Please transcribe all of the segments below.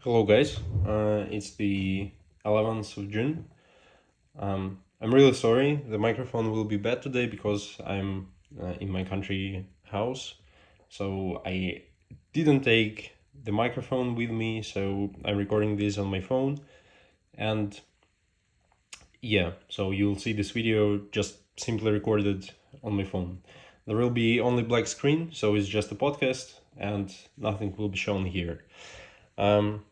Hello, guys. It's the 11th of June. I'm really sorry. The microphone will be bad today because I'm in my country house. So I didn't take the microphone with me. So I'm recording this on my phone. And yeah, so you'll see this video just simply recorded on my phone. There will be only black screen. So it's just a podcast and nothing will be shown here. Um,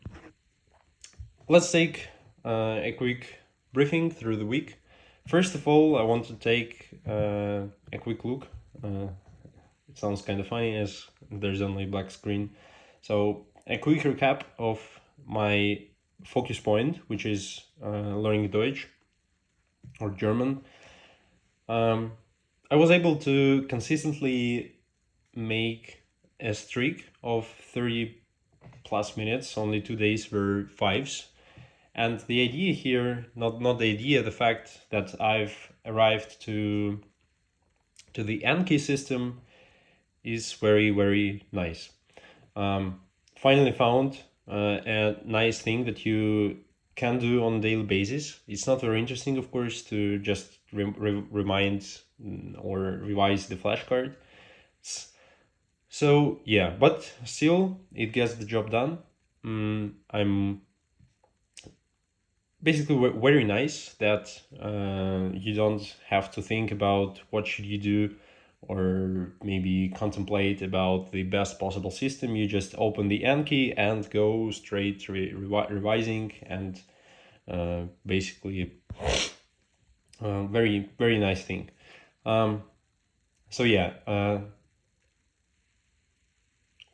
Let's take a quick briefing through the week. First of all, I want to take a quick look. It sounds kind of funny as there's only black screen. So a quick recap of my focus point, which is learning Deutsch or German. I was able to consistently make a streak of 30 plus minutes. Only 2 days were fives. And the idea here, not the idea, the fact that I've arrived to the Anki system is very, very nice. Finally found a nice thing that you can do on a daily basis. It's not very interesting, of course, to just remind or revise the flashcard. So yeah, but still, it gets the job done. I'm basically very nice that you don't have to think about what should you do or maybe contemplate about the best possible system. You just open the Anki and go straight to revising, and basically very, very nice thing. So yeah,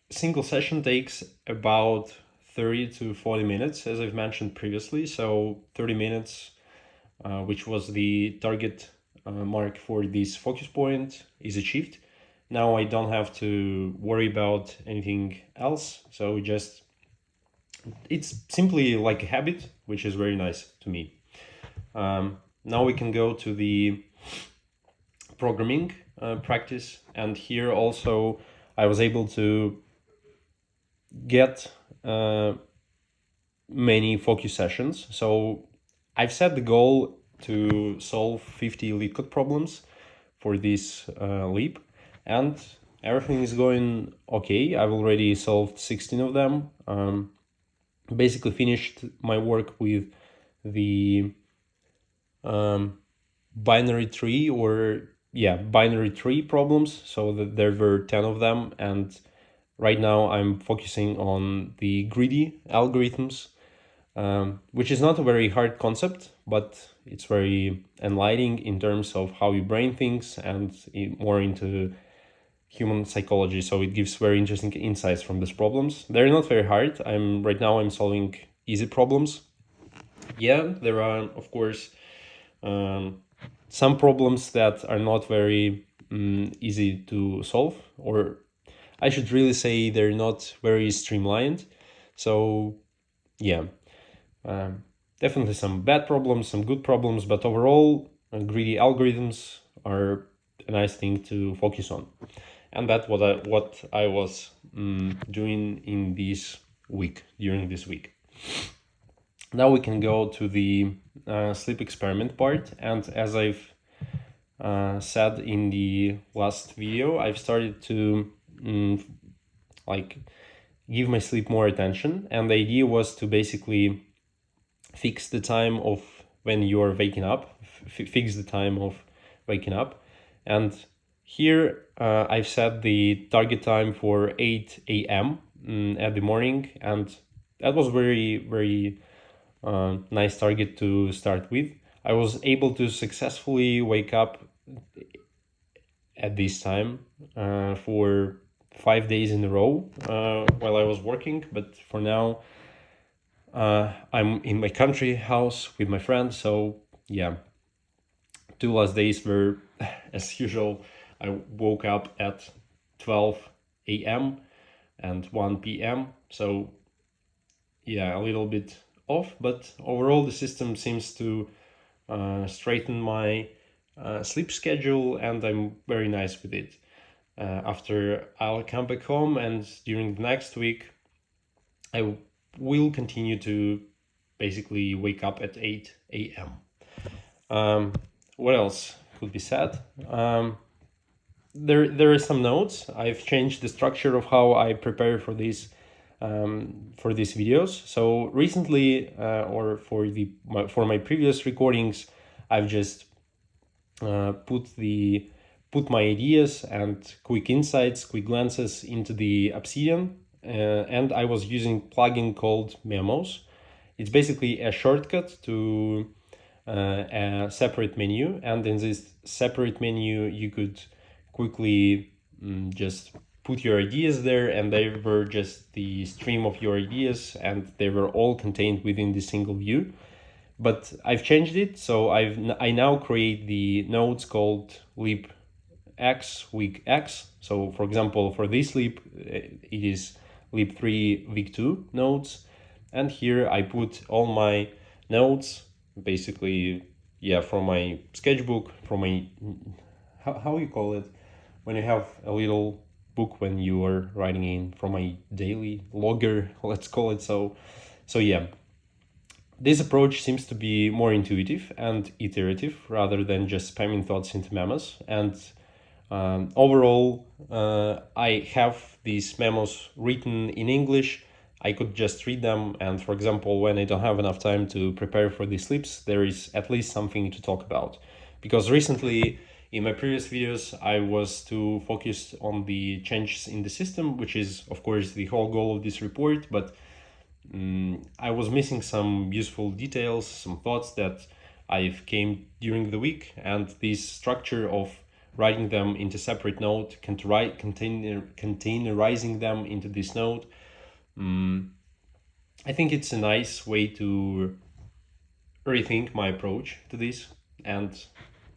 single session takes about 30 to 40 minutes, as I've mentioned previously. So 30 minutes, which was the target mark for this focus point, is achieved. Now I don't have to worry about anything else. So it's simply like a habit, which is very nice to me. Now we can go to the programming practice. And here also I was able to get many focus sessions. So I've set the goal to solve 50 lead code problems for this leap, and everything is going okay. I've already solved 16 of them. Basically finished my work with the binary tree problems. So that there were 10 of them, and right now I'm focusing on the greedy algorithms, which is not a very hard concept, but it's very enlightening in terms of how you brain things and more into human psychology. So it gives very interesting insights from these problems. They're not very hard. I'm solving easy problems. Yeah, there are, of course, some problems that are not very easy to solve, or I should really say they're not very streamlined. So yeah, definitely some bad problems, some good problems, but overall, greedy algorithms are a nice thing to focus on. And that's what I was doing in during this week. Now we can go to the sleep experiment part. And as I've said in the last video, I've started to give my sleep more attention. And the idea was to basically fix the time of when you're waking up, fix the time of waking up. And here I've set the target time for 8 a.m. At the morning, and that was very, very nice target to start with. I was able to successfully wake up at this time for 5 days in a row while I was working, but for now I'm in my country house with my friend. So yeah, 2 last days were as usual. I woke up at 12 a.m. and 1 p.m. So yeah, a little bit off, but overall the system seems to straighten my sleep schedule, and I'm very nice with it. After I'll come back home, and during the next week I will continue to basically wake up at 8 a.m. What else could be said? There are some notes. I've changed the structure of how I prepare for these videos. So recently, or for my previous recordings, I've just put my ideas and quick insights, quick glances into the Obsidian, and I was using plugin called Memos. It's basically a shortcut to a separate menu, and in this separate menu you could quickly just put your ideas there, and they were just the stream of your ideas, and they were all contained within this single view. But I've changed it, so I now create the nodes called Leap X week X. So for example, for this leap, it is Leap 3 week 2 nodes, and here I put all my nodes, basically, yeah, from my sketchbook, from my, how you call it, when you have a little book when you are writing in, from my daily logger, let's call it so. So yeah, this approach seems to be more intuitive and iterative rather than just spamming thoughts into memos. And overall, I have these memos written in English. I could just read them, and for example, when I don't have enough time to prepare for these sleeps, there is at least something to talk about. Because recently, in my previous videos, I was too focused on the changes in the system, which is, of course, the whole goal of this report, but I was missing some useful details, some thoughts that I've came during the week, and this structure of writing them into separate node, containerizing them into this node, I think it's a nice way to rethink my approach to this, and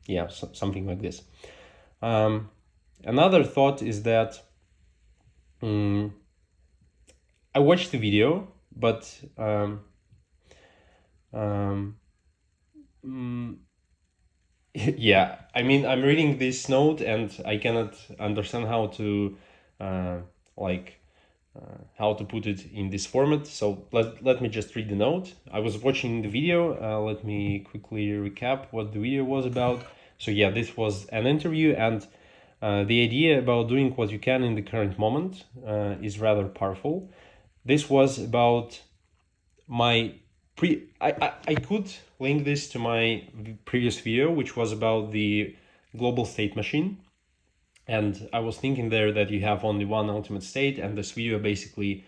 yeah, something like this. Another thought is that I watched the video, but yeah, I mean, I'm reading this note and I cannot understand how to how to put it in this format. So let me just read the note. I was watching the video. Let me quickly recap what the video was about. So yeah, this was an interview, and the idea about doing what you can in the current moment is rather powerful. This was about my I could link this to my previous video, which was about the global state machine. And I was thinking there that you have only one ultimate state, and this video basically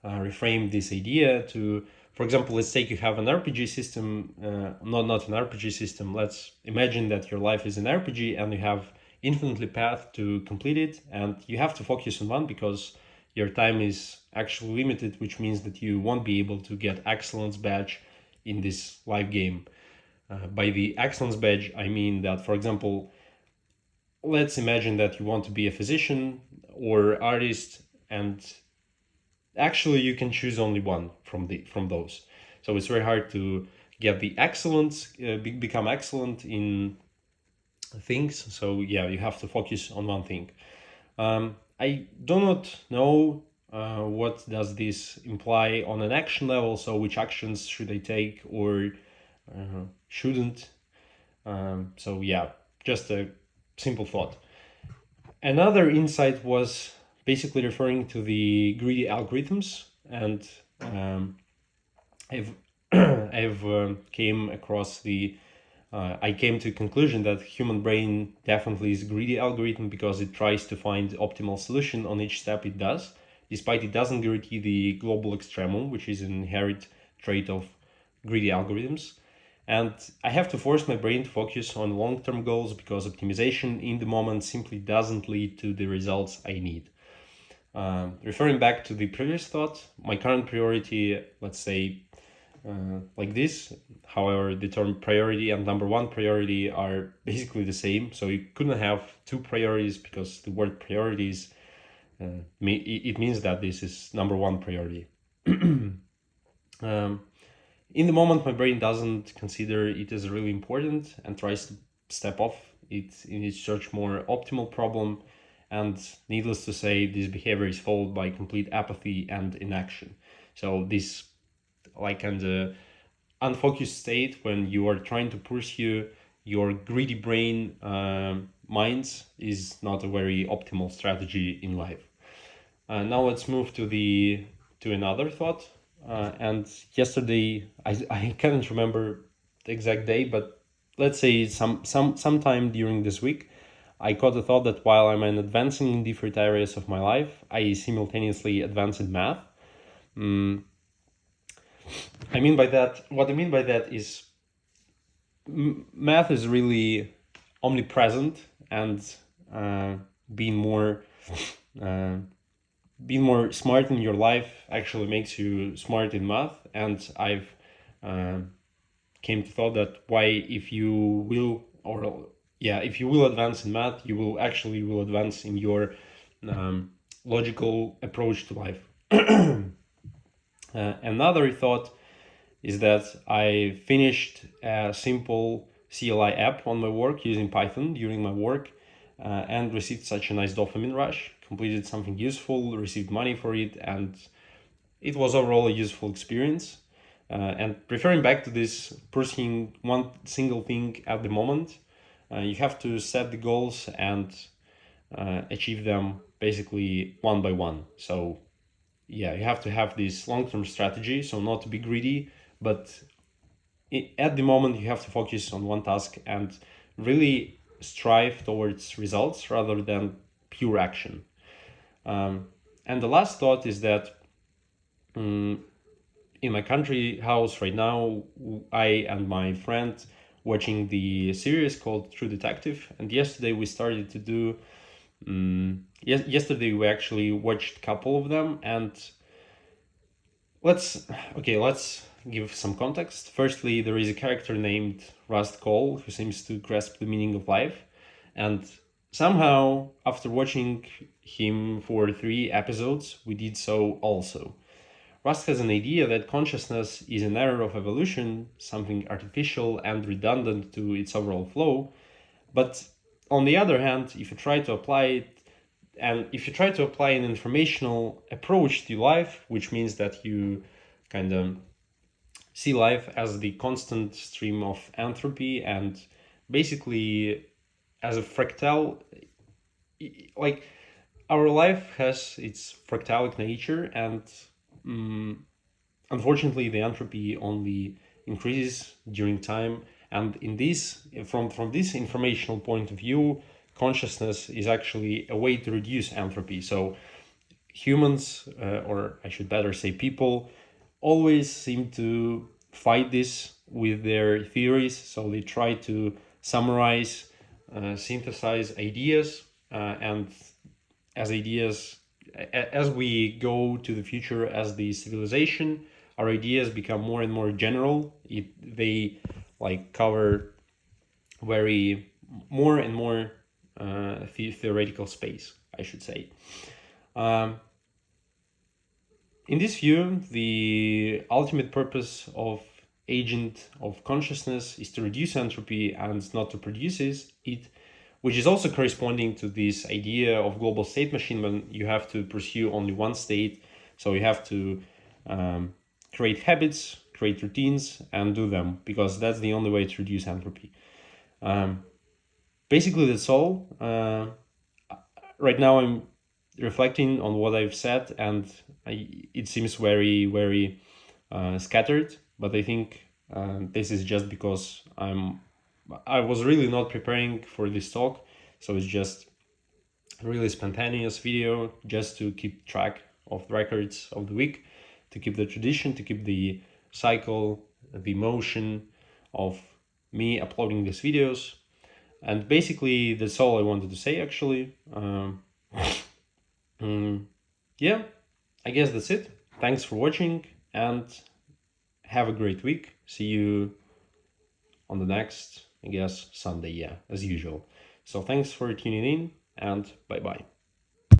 reframed this idea to, for example, let's take you have an RPG system, not an RPG system. Let's imagine that your life is an RPG and you have infinitely path to complete it, and you have to focus on one because your time is actually limited, which means that you won't be able to get excellence badge in this live game. By the excellence badge, I mean that, for example, let's imagine that you want to be a physician or artist, and actually you can choose only one from those. So it's very hard to get the excellence, become excellent in things. So yeah, you have to focus on one thing. I do not know what does this imply on an action level. So which actions should I take or shouldn't? So yeah, just a simple thought. Another insight was basically referring to the greedy algorithms, and I've came across I came to a conclusion that human brain definitely is a greedy algorithm because it tries to find the optimal solution on each step it does, despite it doesn't guarantee the global extremum, which is an inherent trait of greedy algorithms. And I have to force my brain to focus on long-term goals because optimization in the moment simply doesn't lead to the results I need. Referring back to the previous thought, my current priority, let's say, like this. However, the term priority and number one priority are basically the same. So you couldn't have two priorities because the word priorities, it means that this is number one priority. In the moment, my brain doesn't consider it as really important and tries to step off it in its search more optimal problem. And needless to say, this behavior is followed by complete apathy and inaction. So this like in the unfocused state when you are trying to pursue your greedy brain minds is not a very optimal strategy in life. Now let's move to another thought. And yesterday, I can't remember the exact day, but let's say sometime during this week, I caught a thought that while I'm advancing in different areas of my life, I simultaneously advance in math. What I mean by that is math is really omnipresent, and uh, being more uh, being more smart in your life actually makes you smart in math. And I've uh, came to thought that why if you will or yeah if you will advance in math, you will advance in your logical approach to life. Another thought is that I finished a simple CLI app on my work using Python during my work, and received such a nice dopamine rush, completed something useful, received money for it, and it was overall a useful experience. And referring back to this, pursuing one single thing at the moment, you have to set the goals and achieve them basically one by one. So yeah, you have to have this long-term strategy, so not to be greedy, but at the moment you have to focus on one task and really strive towards results rather than pure action. And the last thought is that in my country house right now, I and my friend watching the series called True Detective, and yesterday we started to do yesterday we actually watched a couple of them. And let's give some context. Firstly, there is a character named Rust Cole who seems to grasp the meaning of life, and somehow after watching him for 3 episodes we did so also. Rust has an idea that consciousness is an error of evolution, something artificial and redundant to its overall flow. But on the other hand, if you try to apply an informational approach to life, which means that you kind of see life as the constant stream of entropy and basically as a fractal, like our life has its fractalic nature, and unfortunately the entropy only increases during time. And in this from this informational point of view, consciousness is actually a way to reduce entropy. So humans, or I should better say people, always seem to fight this with their theories. So they try to summarize, synthesize ideas, and as we go to the future as the civilization, our ideas become more and more general. They like cover very more and more theoretical space, I should say. In this view, the ultimate purpose of agent of consciousness is to reduce entropy and not to produce it, which is also corresponding to this idea of global state machine, when you have to pursue only one state. So you have to create habits, create routines, and do them, because that's the only way to reduce entropy. Basically, that's all. Right now I'm reflecting on what I've said, and it seems very, very scattered, but I think this is just because I was really not preparing for this talk, so it's just a really spontaneous video just to keep track of the records of the week, to keep the tradition, to keep the cycle, the motion of me uploading these videos. And basically that's all I wanted to say, actually. Yeah, I guess that's it. Thanks for watching and have a great week. See you on the next, I guess, Sunday, yeah, as usual. So thanks for tuning in, and bye-bye.